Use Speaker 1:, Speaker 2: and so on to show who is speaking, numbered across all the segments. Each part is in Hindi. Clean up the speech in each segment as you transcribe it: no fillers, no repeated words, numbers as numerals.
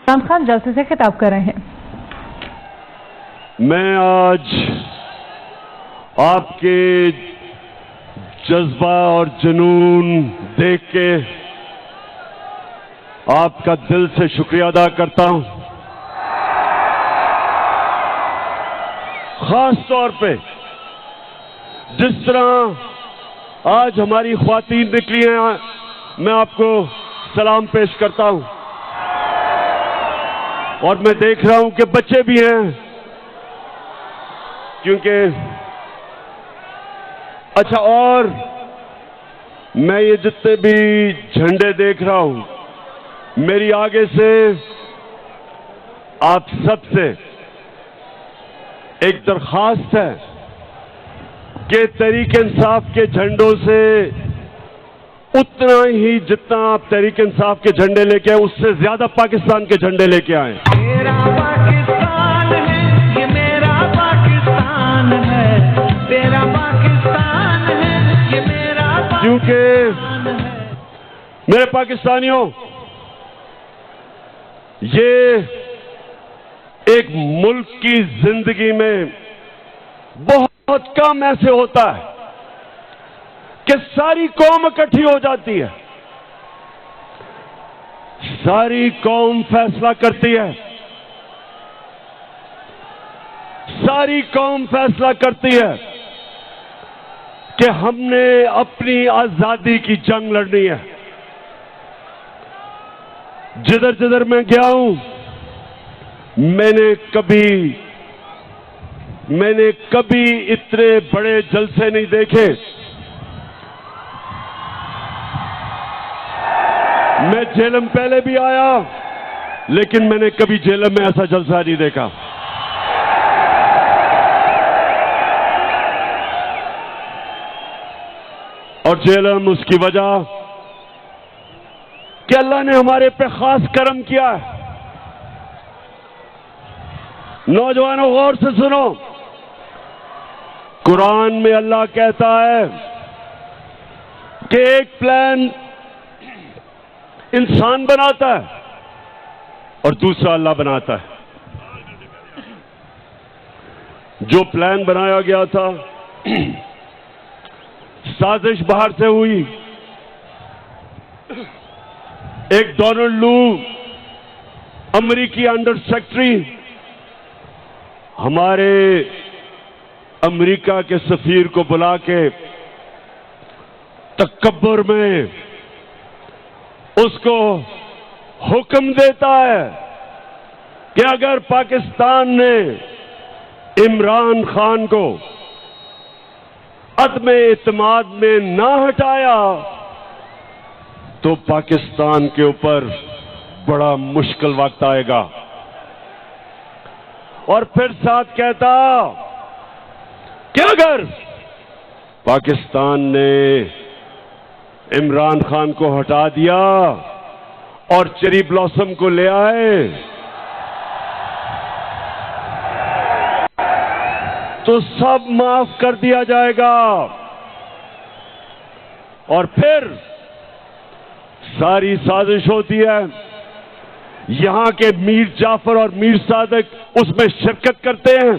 Speaker 1: इमरान खान जलसे से खिताब कर रहे हैं।
Speaker 2: मैं आज आपके जज्बा और जुनून देख के आपका दिल से शुक्रिया अदा करता हूं। खास तौर पे जिस तरह आज हमारी ख्वातीन निकली हैं, मैं आपको सलाम पेश करता हूं। और मैं देख रहा हूं कि बच्चे भी हैं, क्योंकि अच्छा, और मैं ये जितने भी झंडे देख रहा हूं, मेरी आगे से आप सबसे एक दरखास्त है कि तहरीक इंसाफ के झंडों से उतना ही जितना आप तहरीक इंसाफ के झंडे लेके आए, उससे ज्यादा पाकिस्तान के झंडे लेके आए।
Speaker 3: मेरा पाकिस्तान है, ये मेरा पाकिस्तान है, तेरा पाकिस्तान है, ये मेरा
Speaker 2: क्योंकि मेरे पाकिस्तानियों, ये एक मुल्क की जिंदगी में बहुत कम ऐसे होता है कि सारी कौम इकट्ठी हो जाती है, सारी कौम फैसला करती है, सारी कौम फैसला करती है कि हमने अपनी आजादी की जंग लड़नी है। जिधर जिधर मैं गया हूं, मैंने कभी इतने बड़े जलसे नहीं देखे। मैं झेलम पहले भी आया, लेकिन मैंने कभी झेलम में ऐसा जलसा नहीं देखा। और झेलम उसकी वजह कि अल्लाह ने हमारे पे खास करम किया है। नौजवानों, गौर से सुनो, कुरान में अल्लाह कहता है कि एक प्लान इंसान बनाता है और दूसरा अल्लाह बनाता है। जो प्लान बनाया गया था, साजिश बाहर से हुई। एक डोनाल्ड लू, अमेरिकी अंडर सेक्रेटरी, हमारे अमेरिका के सफीर को बुला के तकब्बुर में उसको हुक्म देता है कि अगर पाकिस्तान ने इमरान खान को अदम एतमाद में ना हटाया तो पाकिस्तान के ऊपर बड़ा मुश्किल वक्त आएगा। और फिर साथ कहता कि अगर पाकिस्तान ने इमरान खान को हटा दिया और चेरी ब्लॉसम को ले आए तो सब माफ कर दिया जाएगा। और फिर सारी साजिश होती है, यहां के मीर जाफर और मीर सादिक उसमें शिरकत करते हैं।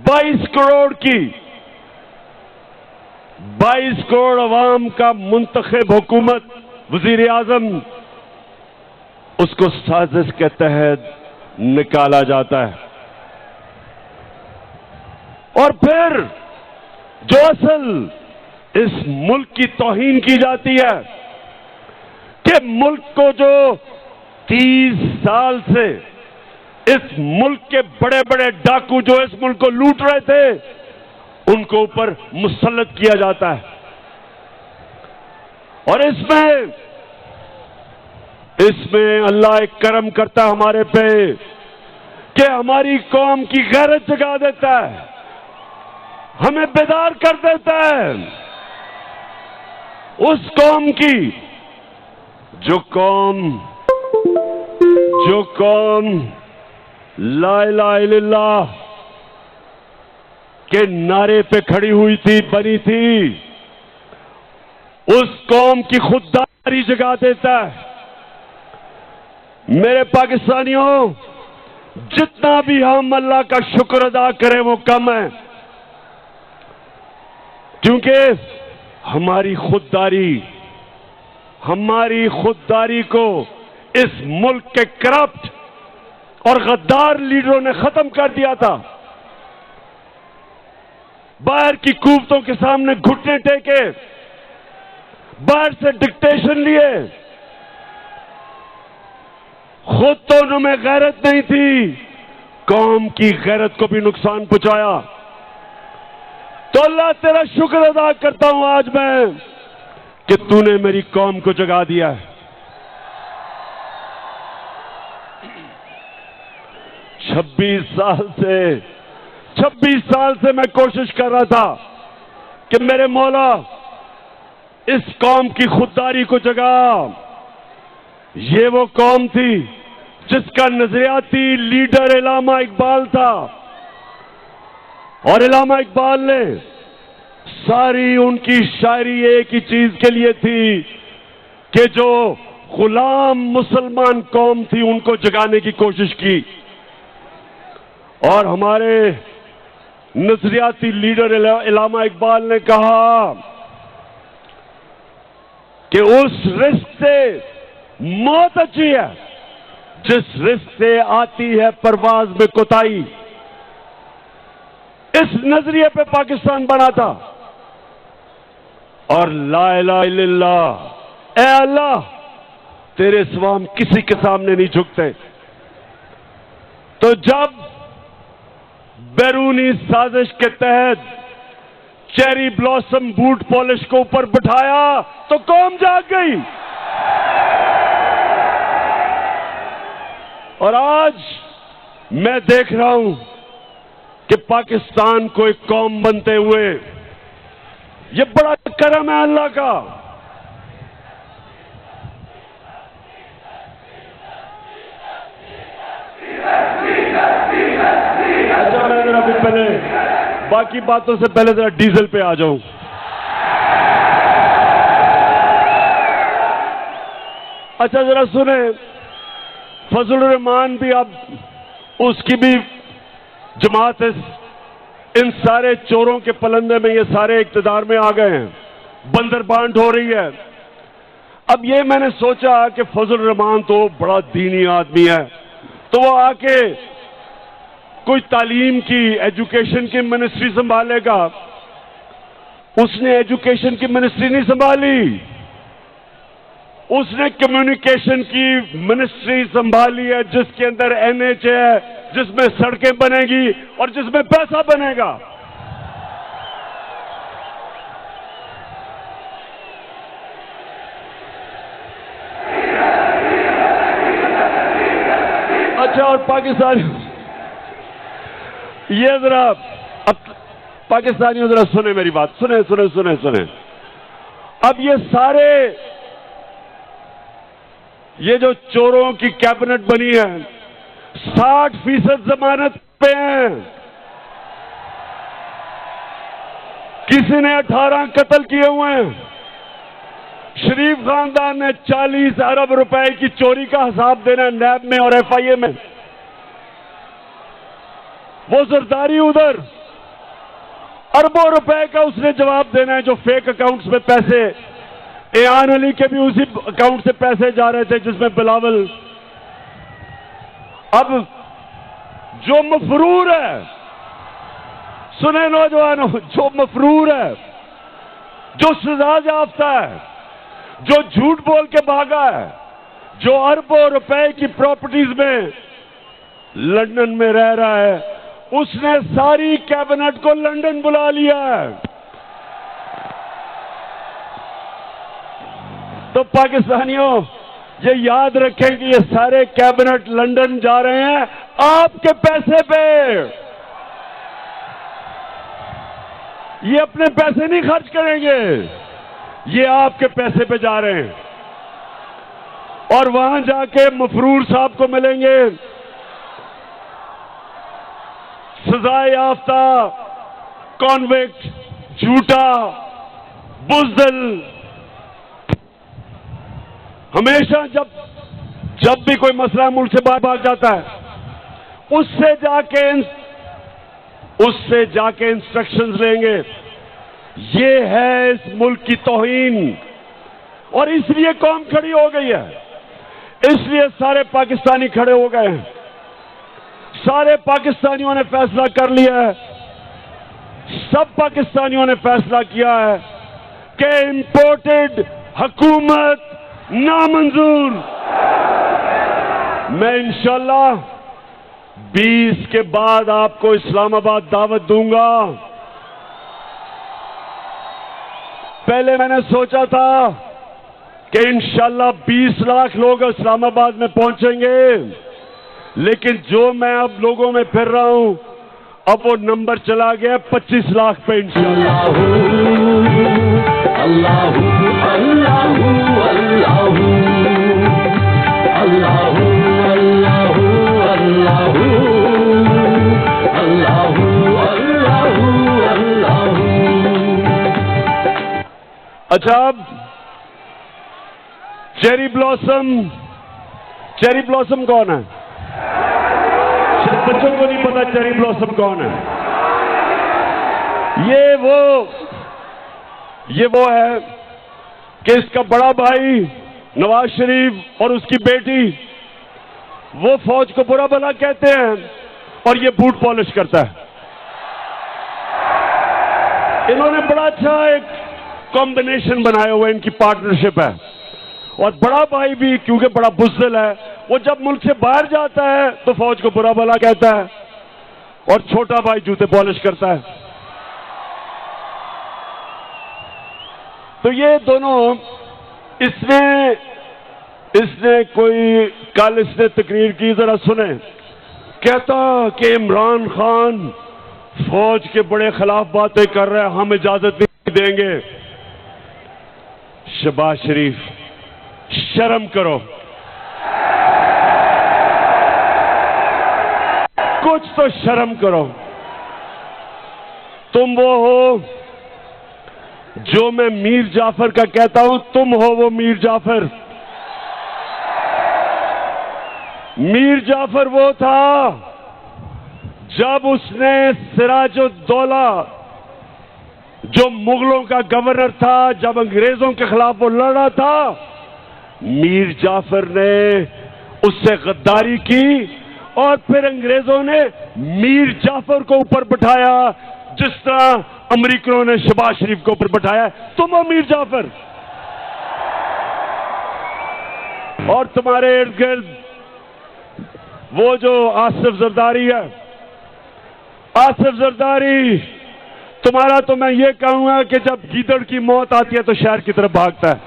Speaker 2: 22 करोड़ अवाम का मुंतखब हुकूमत, वजीर आजम, उसको साजिश के तहत निकाला जाता है। और फिर जो असल इस मुल्क की तौहीन की जाती है कि मुल्क को जो 30 साल से इस मुल्क के बड़े बड़े डाकू जो इस मुल्क को लूट रहे थे, उनको ऊपर मुसल्लत किया जाता है। और इसमें अल्लाह एक करम करता है हमारे पे कि हमारी कौम की गैरत जगा देता है, हमें बेदार कर देता है। उस कौम की जो कौम ला इलाहा इल्लल्लाह के नारे पे खड़ी हुई थी, बनी थी, उस कौम की खुददारी जगा देता है। मेरे पाकिस्तानियों, जितना भी हम अल्लाह का शुक्र अदा करें वो कम है, क्योंकि हमारी खुददारी को इस मुल्क के करप्ट और गद्दार लीडरों ने खत्म कर दिया था। बाहर की कुव्वतों के सामने घुटने टेके, बाहर से डिक्टेशन लिए, खुद तो उनमें गैरत नहीं थी, कौम की गैरत को भी नुकसान पहुंचाया। तो अल्लाह तेरा शुक्र अदा करता हूं आज मैं कि तूने मेरी कौम को जगा दिया है। 26 साल से मैं कोशिश कर रहा था कि मेरे मौला इस कौम की खुददारी को जगा। ये वो कौम थी जिसका नजरियाती लीडर इलामा इकबाल था, और इलामा इकबाल ने सारी उनकी शायरी एक ही चीज के लिए थी कि जो गुलाम मुसलमान कौम थी उनको जगाने की कोशिश की। और हमारे नजरियाती लीडर इलामा इकबाल ने कहा कि उस रिस्क से मौत अच्छी है जिस रिस्क से आती है परवाज में कोताही। इस नजरिए पे पाकिस्तान बना था। और ला इलाहा इल्लल्लाह, ए अल्लाह तेरे सिवा हम किसी के सामने नहीं झुकते। तो जब बैरूनी साजिश के तहत चेरी ब्लॉसम बूट पॉलिश को ऊपर बिठाया तो कौम जाग गई। और आज मैं देख रहा हूं कि पाकिस्तान को एक कौम बनते हुए, ये बड़ा करम है अल्लाह का। अच्छा, मैं जरा भी पहले बाकी बातों से पहले जरा डीजल पे आ जाऊं। अच्छा जरा सुने, फजलुर रहमान भी अब उसकी भी जमात इन सारे चोरों के पलंदे में ये सारे इक्तदार में आ गए हैं, बंदर बांट हो रही है। अब ये मैंने सोचा कि फजलुर रहमान तो बड़ा दीनी आदमी है, तो वो आके कोई तालीम की, एजुकेशन की मिनिस्ट्री संभालेगा। उसने एजुकेशन की मिनिस्ट्री नहीं संभाली, उसने कम्युनिकेशन की मिनिस्ट्री संभाली है, जिसके अंदर एनएच है, जिसमें सड़कें बनेगी और जिसमें पैसा बनेगा। अच्छा, और पाकिस्तानी ये जरा, अब पाकिस्तानियों जरा सुने मेरी बात, सुने सुने सुने सुने। अब ये सारे, ये जो चोरों की कैबिनेट बनी है 60% जमानत पे हैं। किसी ने 18 कत्ल किए हुए हैं। शरीफ खानदान ने 40 अरब रुपए की चोरी का हिसाब देना है नैब में और एफआईए में। वो जरदारी उधर अरबों रुपए का उसने जवाब देना है, जो फेक अकाउंट्स में पैसे, एआन अली के भी उसी अकाउंट से पैसे जा रहे थे जिसमें बिलावल। अब जो मफरूर है, सुने नौजवानों, जो मफरूर है, जो सजा याफ्ता है, जो झूठ बोल के भागा है, जो अरबों रुपए की प्रॉपर्टीज में लंदन में रह रहा है, उसने सारी कैबिनेट को लंदन बुला लिया है। तो पाकिस्तानियों ये याद रखें कि ये सारे कैबिनेट लंदन जा रहे हैं आपके पैसे पे। ये अपने पैसे नहीं खर्च करेंगे, ये आपके पैसे पे जा रहे हैं। और वहां जाके मफरूर साहब को मिलेंगे, सजा याफ्ता, कॉन्विक्ट, झूठा, बुज़दिल। हमेशा जब भी कोई मसला मुल्क से बाहर भाग जाता है, उससे जाके इंस्ट्रक्शंस लेंगे। ये है इस मुल्क की तौहीन, और इसलिए कौम खड़ी हो गई है, इसलिए सारे पाकिस्तानी खड़े हो गए हैं। सारे पाकिस्तानियों ने फैसला कर लिया है, सब पाकिस्तानियों ने फैसला किया है कि इंपोर्टेड हुकूमत नामंजूर। मैं इंशाल्लाह 20 के बाद आपको इस्लामाबाद दावत दूंगा। पहले मैंने सोचा था कि इंशाल्लाह 20 लाख लोग इस्लामाबाद में पहुंचेंगे, लेकिन जो मैं अब लोगों में फिर रहा हूं, अब वो नंबर चला गया 25 लाख पे इंशाल्लाह।
Speaker 3: अल्लाहू अल्लाहू अल्लाहू अल्लाहू अल्लाहू अल्लाहू अल्लाहू अल्लाहू अल्लाहू।
Speaker 2: अच्छा, अब चेरी ब्लॉसम कौन है? सिर्फ बच्चों को नहीं पता चेरी ब्लॉसम कौन है। ये वो है कि इसका बड़ा भाई नवाज शरीफ और उसकी बेटी, वो फौज को बुरा भला कहते हैं और ये बूट पॉलिश करता है। इन्होंने बड़ा अच्छा एक कॉम्बिनेशन बनाया हुआ, इनकी पार्टनरशिप है। और बड़ा भाई भी क्योंकि बड़ा बुज़दिल है, वो जब मुल्क से बाहर जाता है तो फौज को बुरा भला कहता है, और छोटा भाई जूते पॉलिश करता है। तो ये दोनों, इसने कोई कल इसने तकरीर की, जरा सुने। कहता कि इमरान खान फौज के बड़े खिलाफ बातें कर रहे हैं, हम इजाजत नहीं देंगे। शहबाज शरीफ, शर्म करो, कुछ तो शर्म करो। तुम वो हो जो मैं मीर जाफर का कहता हूं, तुम हो वो मीर जाफर। मीर जाफर वो था जब उसने सिराजुद्दौला, जो मुगलों का गवर्नर था, जब अंग्रेजों के खिलाफ वो लड़ा था, मीर जाफर ने उससे गद्दारी की और फिर अंग्रेजों ने मीर जाफर को ऊपर बिठाया, जिस तरह अमेरिकनों ने शहबाज शरीफ को ऊपर बिठाया। तुम हो मीर जाफर, और तुम्हारे इर्द गिर्द वो जो आसिफ जरदारी है, आसिफ जरदारी, तुम्हारा तो मैं ये कहूंगा कि जब गीदड़ की मौत आती है तो शहर की तरफ भागता है।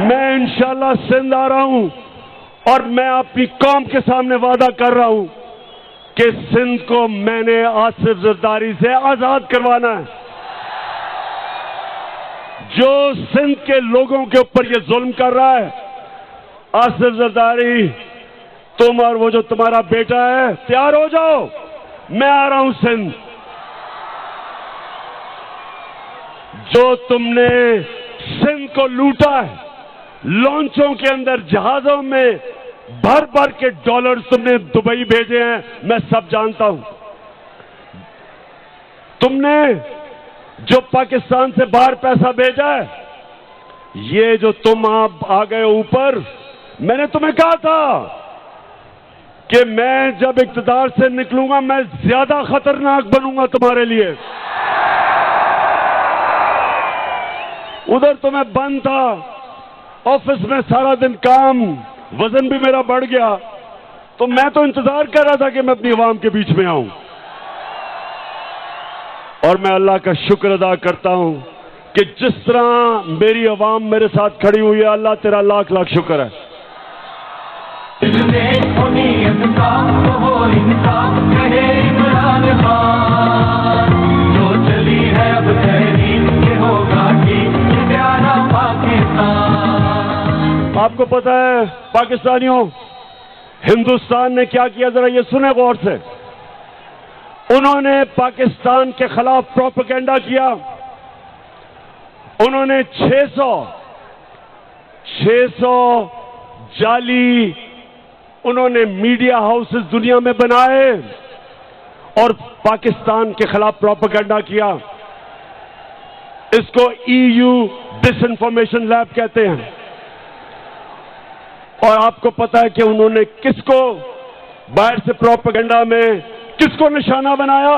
Speaker 2: मैं इंशाल्लाह सिंध आ रहा हूं और मैं अपनी कौम के सामने वादा कर रहा हूं कि सिंध को मैंने आसिफ जरदारी से आजाद करवाना है। जो सिंध के लोगों के ऊपर ये जुल्म कर रहा है, आसिफ जरदारी, तुम और वो जो तुम्हारा बेटा है, तैयार हो जाओ, मैं आ रहा हूं सिंध। जो तुमने सिंध को लूटा है, लॉन्चों के अंदर, जहाजों में भर भर के डॉलर तुमने दुबई भेजे हैं, मैं सब जानता हूं। तुमने जो पाकिस्तान से बाहर पैसा भेजा है, ये जो तुम आप आ गए ऊपर, मैंने तुम्हें कहा था कि मैं जब इक्तदार से निकलूंगा मैं ज्यादा खतरनाक बनूंगा तुम्हारे लिए। उधर तो मैं बंद था, ऑफिस में सारा दिन काम, वजन भी मेरा बढ़ गया, तो मैं तो इंतजार कर रहा था कि मैं अपनी आवाम के बीच में आऊं। और मैं अल्लाह का शुक्र अदा करता हूं कि जिस तरह मेरी आवाम मेरे साथ खड़ी हुई है, अल्लाह तेरा लाख लाख शुक्र है।
Speaker 3: जो चली है अब तहरीक के होगा ठीक, प्यारा पाकिस्तान।
Speaker 2: आपको पता है पाकिस्तानियों, हिंदुस्तान ने क्या किया, जरा ये सुने गौर से। उन्होंने पाकिस्तान के खिलाफ प्रोपेगेंडा किया। उन्होंने 600 जाली उन्होंने मीडिया हाउसेस दुनिया में बनाए और पाकिस्तान के खिलाफ प्रोपेगेंडा किया। इसको EU डिसइंफॉर्मेशन लैब कहते हैं। और आपको पता है कि उन्होंने किसको बाहर से प्रोपेगेंडा में किसको निशाना बनाया?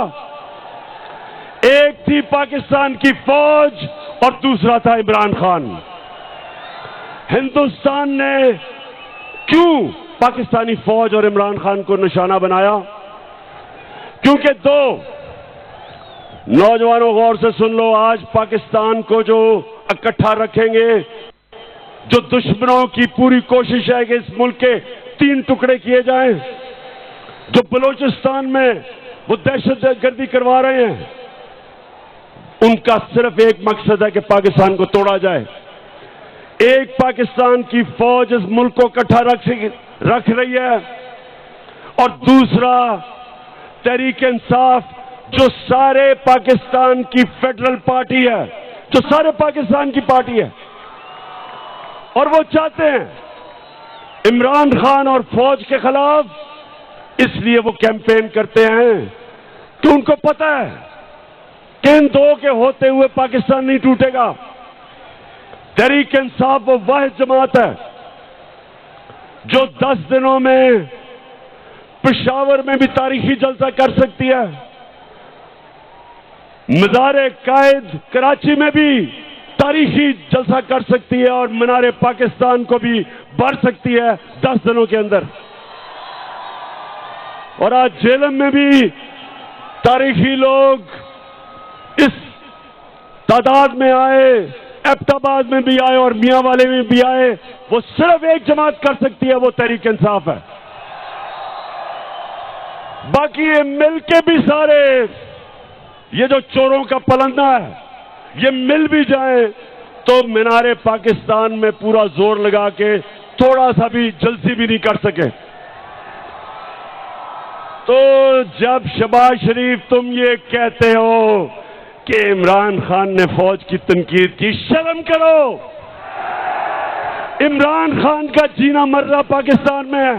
Speaker 2: एक थी पाकिस्तान की फौज और दूसरा था इमरान खान। हिंदुस्तान ने क्यों पाकिस्तानी फौज और इमरान खान को निशाना बनाया? क्योंकि दो नौजवानों, गौर से सुन लो, आज पाकिस्तान को जो इकट्ठा रखेंगे, जो दुश्मनों की पूरी कोशिश है कि इस मुल्क के 3 टुकड़े किए जाएं, जो बलूचिस्तान में वो दहशतगर्दी करवा रहे हैं, उनका सिर्फ एक मकसद है कि पाकिस्तान को तोड़ा जाए। एक पाकिस्तान की फौज इस मुल्क को इकट्ठा रख रही है और दूसरा तहरीक इंसाफ, जो सारे पाकिस्तान की फेडरल पार्टी है, जो सारे पाकिस्तान की पार्टी है, और वो चाहते हैं इमरान खान और फौज के खिलाफ। इसलिए वो कैंपेन करते हैं कि उनको पता है कि इन दो के होते हुए पाकिस्तान नहीं टूटेगा। तहरीक इंसाफ वो वाहिद जमात है जो 10 दिनों में पेशावर में भी तारीखी जलसा कर सकती है, मज़ार कायद कराची में भी तारीखी जलसा कर सकती है और मीनार पाकिस्तान को भी भर सकती है 10 दिनों के अंदर। और आज झेलम में भी तारीखी लोग इस तादाद में आए, एबटाबाद में भी आए और मियांवाली में भी आए। वो सिर्फ एक जमात कर सकती है, वो तहरीक इंसाफ है। बाकी ये मिलके भी सारे, ये जो चोरों का पलंदा है, ये मिल भी जाए तो मीनारे पाकिस्तान में पूरा जोर लगा के थोड़ा सा भी जल्दी भी नहीं कर सके। तो जब शहबाज शरीफ तुम ये कहते हो कि इमरान खान ने फौज की तनकीद की, शर्म करो। इमरान खान का जीना मरना पाकिस्तान में है।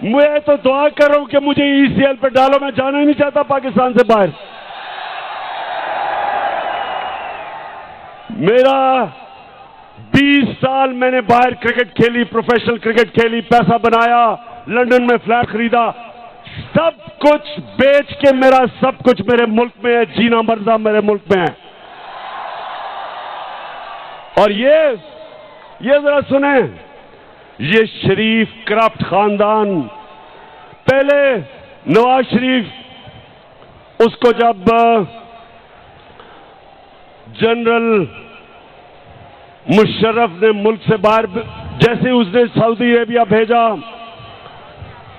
Speaker 2: मैं तो दुआ कर रहा हूं कि मुझे ECL पे डालो, मैं जाना ही नहीं चाहता पाकिस्तान से बाहर। मेरा 20 साल मैंने बाहर क्रिकेट खेली, प्रोफेशनल क्रिकेट खेली, पैसा बनाया, लंदन में फ्लैट खरीदा, सब कुछ बेच के मेरा सब कुछ मेरे मुल्क में है, जीना मरना मेरे मुल्क में है। और ये जरा सुने, ये शरीफ करप्ट खानदान, पहले नवाज शरीफ, उसको जब जनरल मुशर्रफ ने मुल्क से बाहर, जैसे उसने सऊदी अरेबिया भेजा,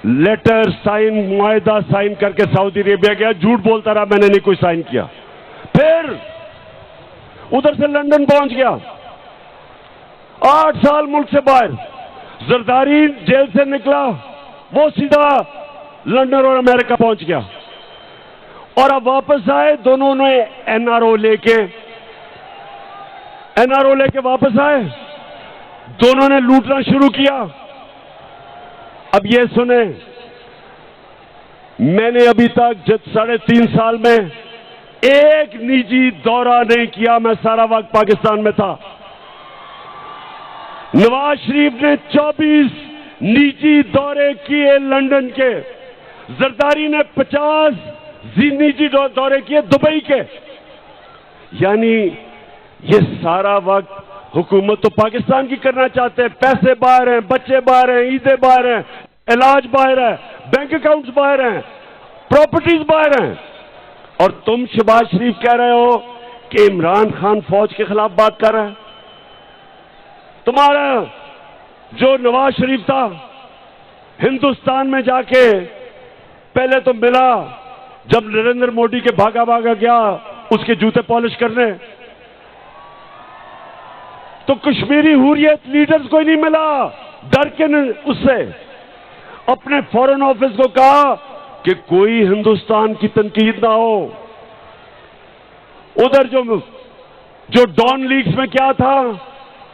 Speaker 2: लेटर साइन, मुआहदा साइन करके सऊदी अरेबिया गया, झूठ बोलता रहा मैंने नहीं कोई साइन किया। फिर उधर से लंदन पहुंच गया, 8 साल मुल्क से बाहर। जरदारी जेल से निकला, वो सीधा लंदन और अमेरिका पहुंच गया। और अब वापस आए, दोनों ने NRO लेके वापस आए, दोनों ने लूटना शुरू किया। अब ये सुने, मैंने अभी तक 3.5 साल में एक निजी दौरा नहीं किया, मैं सारा वक्त पाकिस्तान में था। नवाज शरीफ ने 24 निजी दौरे किए लंदन के, जरदारी ने 50 निजी दौरे किए दुबई के। यानी ये सारा वक्त हुकूमत तो पाकिस्तान की करना चाहते हैं। पैसे बाहर हैं, बच्चे बाहर हैं, ईदें बाहर हैं, इलाज बाहर है, बैंक अकाउंट्स बाहर हैं, प्रॉपर्टीज बाहर हैं। और तुम शहबाज शरीफ कह रहे हो कि इमरान खान फौज के खिलाफ बात कर रहा है। तुम्हारा जो नवाज शरीफ था, हिंदुस्तान में जाके पहले तो मिला, जब नरेंद्र मोदी के भागा भागा गया उसके जूते पॉलिश करने, तो कश्मीरी हुर्रियत लीडर्स को ही नहीं मिला, डर के उससे अपने फॉरेन ऑफिस को कहा कि कोई हिंदुस्तान की तनकीद ना हो। उधर जो डॉन लीग्स में क्या था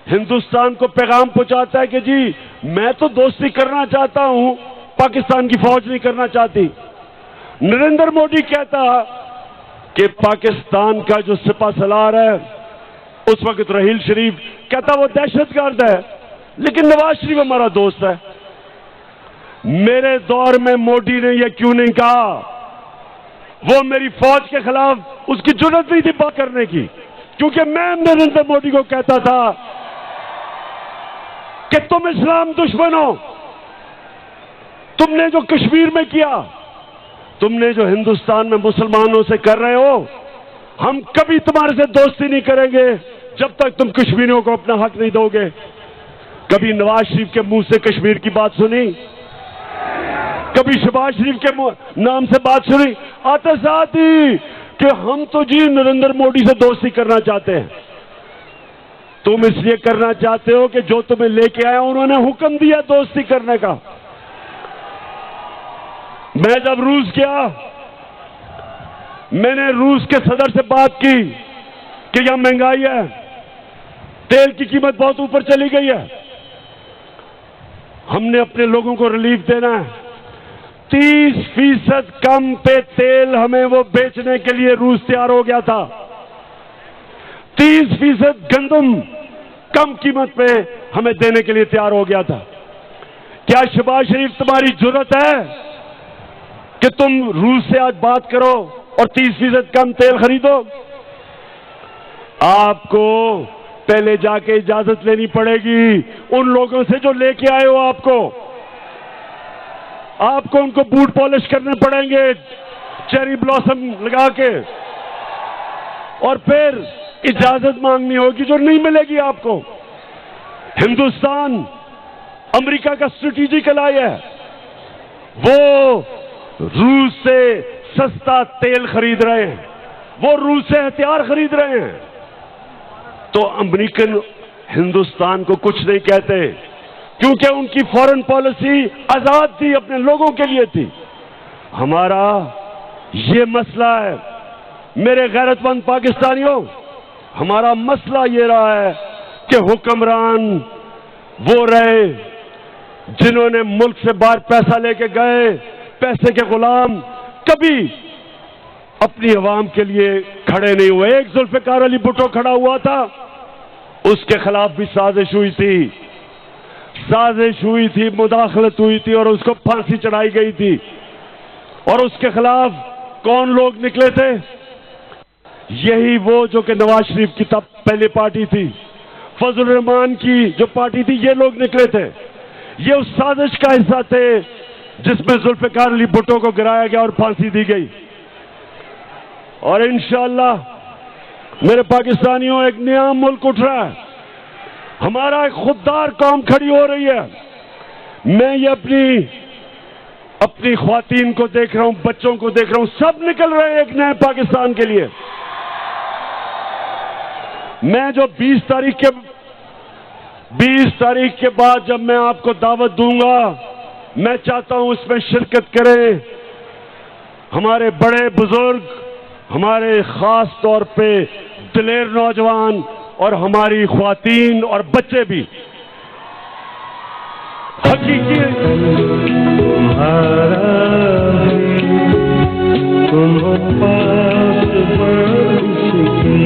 Speaker 2: हिंदुस्तान को पैगाम पहुंचाता है कि जी मैं तो दोस्ती करना चाहता हूं, पाकिस्तान की फौज नहीं करना चाहती। नरेंद्र मोदी कहता कि पाकिस्तान का जो सिपा सलार है उस वक्त रहील शरीफ कहता वो दहशतगर्द है, लेकिन नवाज शरीफ हमारा दोस्त है। मेरे दौर में मोदी ने यह क्यों नहीं कहा? वो मेरी फौज के खिलाफ उसकी जुर्रत नहीं थी बात करने की, क्योंकि मैं नरेंद्र मोदी को कहता था कि तुम इस्लाम दुश्मन हो, तुमने जो कश्मीर में किया, तुमने जो हिंदुस्तान में मुसलमानों से कर रहे हो, हम कभी तुम्हारे से दोस्ती नहीं करेंगे जब तक तुम कश्मीरियों को अपना हक नहीं दोगे। कभी नवाज शरीफ के मुंह से कश्मीर की बात सुनी? कभी शहबाज शरीफ के नाम से बात सुनी? आते साथ ही कि हम तो जी नरेंद्र मोदी से दोस्ती करना चाहते हैं। तुम इसलिए करना चाहते हो कि जो तुम्हें लेके आया उन्होंने हुक्म दिया दोस्ती करने का। मैं जब रूस गया, मैंने रूस के सदर से बात की कि यहां महंगाई है, तेल की कीमत बहुत ऊपर चली गई है, हमने अपने लोगों को रिलीफ देना है। 30% कम पे तेल हमें वो बेचने के लिए रूस तैयार हो गया था। 30% गंदम कम कीमत पे हमें देने के लिए तैयार हो गया था। क्या शहबाज शरीफ तुम्हारी जुर्रत है कि तुम रूस से आज बात करो और 30% कम तेल खरीदो? आपको पहले जाके इजाजत लेनी पड़ेगी उन लोगों से जो लेके आए हो। आपको उनको बूट पॉलिश करने पड़ेंगे चेरी ब्लॉसम लगा के, और फिर इजाजत मांगनी होगी जो नहीं मिलेगी आपको। हिंदुस्तान अमेरिका का स्ट्रेटेजिक एलाय है, वो रूस से सस्ता तेल खरीद रहे हैं, वो रूस से हथियार खरीद रहे हैं। तो अमेरिकन हिंदुस्तान को कुछ नहीं कहते, क्योंकि उनकी फॉरेन पॉलिसी आजाद थी, अपने लोगों के लिए थी। हमारा ये मसला है मेरे गैरतमंद पाकिस्तानियों, हमारा मसला ये रहा है कि हुक्मरान वो रहे जिन्होंने मुल्क से बाहर पैसा लेके गए, पैसे के गुलाम, कभी अपनी अवाम के लिए खड़े नहीं हुए। एक जुल्फिकार अली भुट्टो खड़ा हुआ था, उसके खिलाफ भी साजिश हुई थी, मुदाखलत हुई थी और उसको फांसी चढ़ाई गई थी। और उसके खिलाफ कौन लोग निकले थे? यही वो जो कि नवाज शरीफ की तब पहली पार्टी थी, फजल रहमान की जो पार्टी थी, ये लोग निकले थे। ये उस साजिश का हिस्सा थे जिसमें जुल्फिकार अली भुट्टो को गिराया गया और फांसी दी गई। और इंशाअल्लाह मेरे पाकिस्तानियों, एक नया मुल्क उठ रहा है, हमारा एक खुददार कौम खड़ी हो रही है। मैं ये अपनी ख्वातीन को देख रहा हूं, बच्चों को देख रहा हूं, सब निकल रहे हैं एक नए पाकिस्तान के लिए। मैं जो 20 तारीख के बाद जब मैं आपको दावत दूंगा, मैं चाहता हूं इसमें शिरकत करें हमारे बड़े बुजुर्ग, हमारे खास तौर पे दिलेर नौजवान और हमारी ख्वातीन और बच्चे भी। हकीकी
Speaker 3: तुम्हारा है, तुम पास बरसके,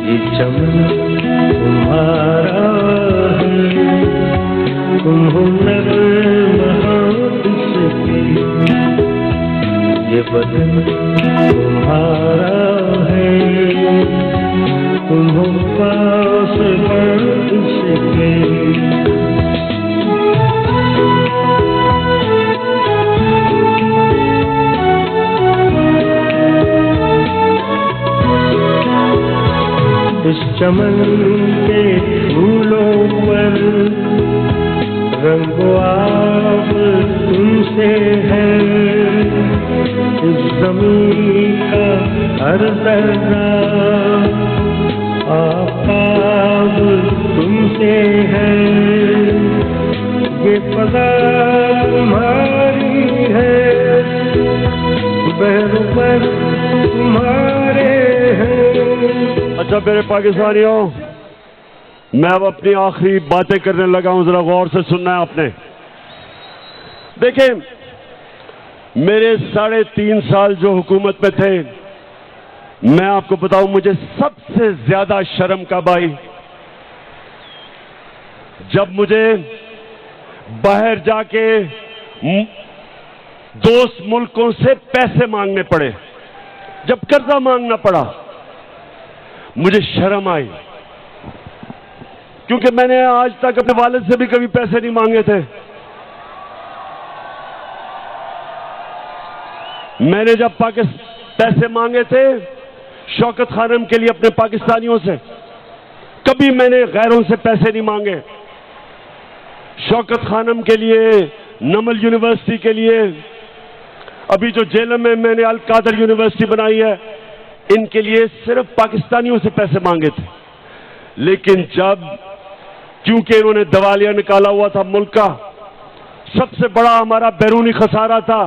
Speaker 3: ये चमन तुम्हारा है, तुम हो नर्म हाथ सके, ये बदन तुम्हारा है, तुम हो पास बरसके। इस चमन के फूलों पर रंगो आप तुमसे है, इस ज़मीन का हर दर्रा आपाद तुमसे है, ये फज़ा तुम्हारी है, बहर तुम्हारे हैं।
Speaker 2: अच्छा मेरे पाकिस्तानियों, मैं अब अपनी आखिरी बातें करने लगा हूं, जरा गौर से सुनना है आपने। देखें, मेरे 3.5 साल जो हुकूमत में थे, मैं आपको बताऊं मुझे सबसे ज्यादा शर्म कब आई, जब मुझे बाहर जाके दोस्त मुल्कों से पैसे मांगने पड़े, जब कर्जा मांगना पड़ा, मुझे शर्म आई, क्योंकि मैंने आज तक अपने वालिद से भी कभी पैसे नहीं मांगे थे। मैंने जब पैसे मांगे थे शौकत खानम के लिए अपने पाकिस्तानियों से, कभी मैंने गैरों से पैसे नहीं मांगे। शौकत खानम के लिए, नमल यूनिवर्सिटी के लिए, अभी जो जेलम में मैंने अल कादर यूनिवर्सिटी बनाई है, इनके लिए सिर्फ पाकिस्तानियों से पैसे मांगे थे। लेकिन जब, क्योंकि इन्होंने दिवालिया निकाला हुआ था मुल्क का, सबसे बड़ा हमारा बैरूनी खसारा था,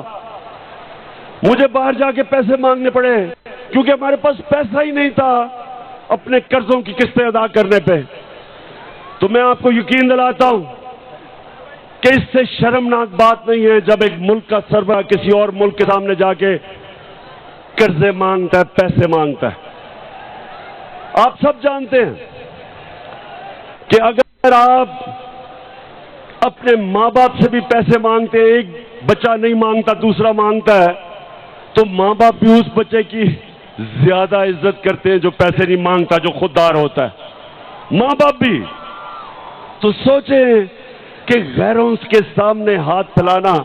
Speaker 2: मुझे बाहर जाके पैसे मांगने पड़े, क्योंकि हमारे पास पैसा ही नहीं था अपने कर्जों की किस्तें अदा करने पे। तो मैं आपको यकीन दिलाता हूं कि इससे शर्मनाक बात नहीं है जब एक मुल्क का सरबराह किसी और मुल्क के सामने जाके कर्जे मांगता है, पैसे मांगता है। आप सब जानते हैं कि अगर आप अपने मां बाप से भी पैसे मांगते हैं, एक बच्चा नहीं मांगता दूसरा मांगता है, तो मां बाप भी उस बच्चे की ज्यादा इज्जत करते हैं जो पैसे नहीं मांगता, जो खुददार होता है। मां बाप भी तो सोचे कि गैरों के सामने हाथ फैलाना।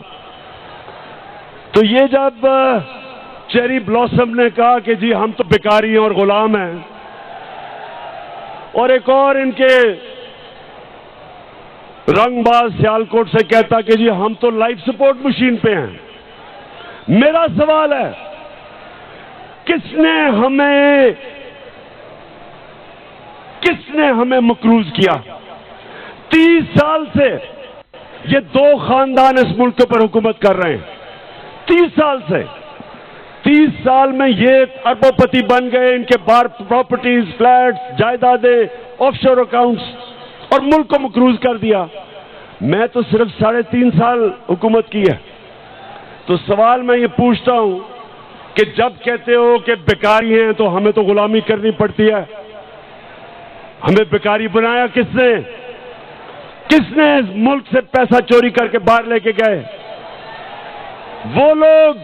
Speaker 2: तो ये जब चेरी ब्लॉसम ने कहा कि जी हम तो भिखारी हैं और गुलाम हैं, और एक और इनके रंगबाज सियालकोट से कहता कि जी हम तो लाइफ सपोर्ट मशीन पे हैं, मेरा सवाल है किसने हमें मकरूज किया? 30 साल से ये 2 खानदान इस मुल्क पर हुकूमत कर रहे हैं। 30 साल से, 30 साल में ये अरबोपति बन गए, इनके बाहर प्रॉपर्टीज, फ्लैट्स, जायदादें, ऑफशोर अकाउंट्स, और मुल्क को मकरूज कर दिया। मैं तो सिर्फ 3.5 साल हुकूमत की है। तो सवाल मैं ये पूछता हूं कि जब कहते हो कि बेकारी हैं तो हमें तो गुलामी करनी पड़ती है, हमें बेकारी बनाया किसने? किसने इस मुल्क से पैसा चोरी करके बाहर लेके गए? वो लोग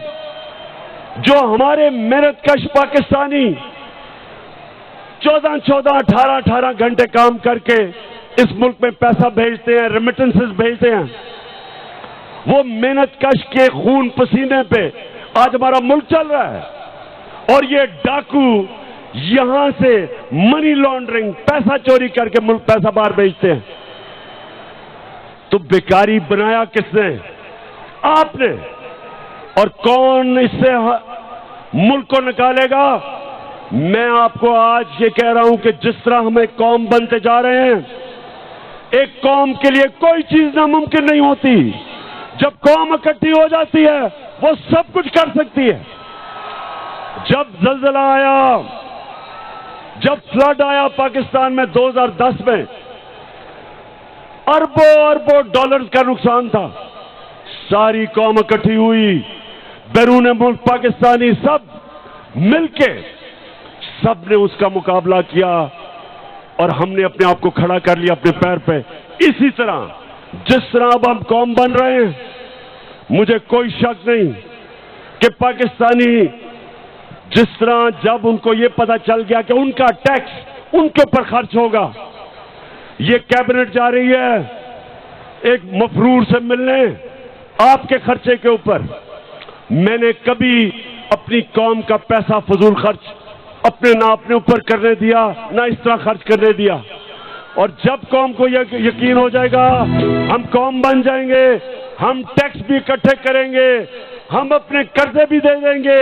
Speaker 2: जो हमारे मेहनतकश पाकिस्तानी 14-14, 18-18 घंटे काम करके इस मुल्क में पैसा भेजते हैं, रेमिटेंसेस भेजते हैं, वो मेहनतकश के खून पसीने पे आज हमारा मुल्क चल रहा है। और ये डाकू यहां से मनी लॉन्ड्रिंग, पैसा चोरी करके मुल्क पैसा बाहर भेजते हैं। तो बेकारी बनाया किसने? आपने। और कौन इससे मुल्क को निकालेगा? मैं आपको आज ये कह रहा हूं कि जिस तरह हमें कौम बनते जा रहे हैं, एक कौम के लिए कोई चीज नामुमकिन नहीं होती। जब कौम इकट्ठी हो जाती है वो सब कुछ कर सकती है। जब ज़लज़ला आया, जब फ्लड आया पाकिस्तान में 2010 में, अरबों डॉलर्स का नुकसान था, सारी कौम इकट्ठी हुई, बैरून मुल्क पाकिस्तानी सब मिलके सब ने उसका मुकाबला किया और हमने अपने आप को खड़ा कर लिया अपने पैर पे। इसी तरह जिस तरह अब हम कौम बन रहे हैं, मुझे कोई शक नहीं कि पाकिस्तानी जिस तरह जब उनको ये पता चल गया कि उनका टैक्स उनके ऊपर खर्च होगा, ये कैबिनेट जा रही है एक मफरूर से मिलने आपके खर्चे के ऊपर। मैंने कभी अपनी कौम का पैसा फजूल खर्च ना अपने ऊपर करने दिया, ना इस तरह खर्च करने दिया। और जब कौम को यकीन हो जाएगा हम कौम बन जाएंगे, हम टैक्स भी इकट्ठे करेंगे, हम अपने कर्जे भी दे देंगे,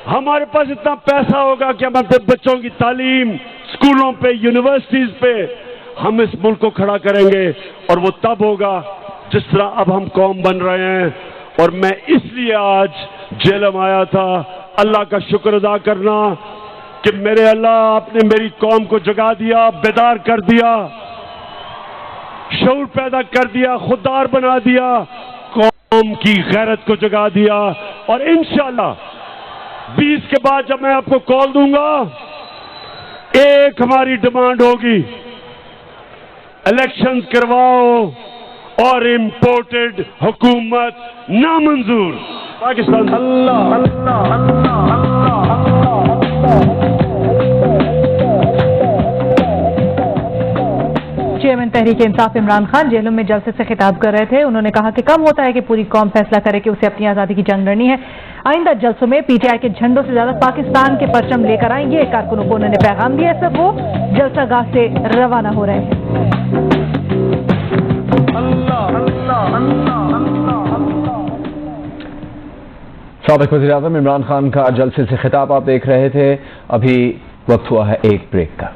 Speaker 2: हमारे पास इतना पैसा होगा कि हम अपने बच्चों की तालीम, स्कूलों पे, यूनिवर्सिटीज पे हम इस मुल्क को खड़ा करेंगे। और वो तब होगा जिस तरह अब हम कौम बन रहे हैं। और मैं इसलिए आज जेलम आया था, अल्लाह का शुक्र अदा करना कि मेरे अल्लाह आपने मेरी कौम को जगा दिया, बेदार कर दिया। शऊर पैदा कर दिया, खुददार बना दिया, कौम की गैरत को जगा दिया। और इंशाअल्लाह 20 के बाद जब मैं आपको कॉल दूंगा, एक हमारी डिमांड होगी, इलेक्शंस करवाओ और इंपोर्टेड हुकूमत नामंजूर। पाकिस्तान अल्लाह अल्लाह अल्लाह
Speaker 1: चेयरमैन तहरीक इंसाफ इमरान खान जेलों में जलसे से खिताब कर रहे थे। उन्होंने कहा कि कम होता है कि पूरी कौम फैसला करे कि उसे अपनी आजादी की जंग लड़नी है। आइंदा जलसों में पीटीआई के झंडों से ज्यादा पाकिस्तान के परचम लेकर आएंगे। कारकुनों को उन्होंने पैगाम दिया। सब वो जलसागाह से रवाना हो रहे हैं।
Speaker 4: साबिक वज़ीर-ए-आज़म इमरान खान का जलसे से खिताब आप देख रहे थे। अभी वक्त हुआ है एक ब्रेक का।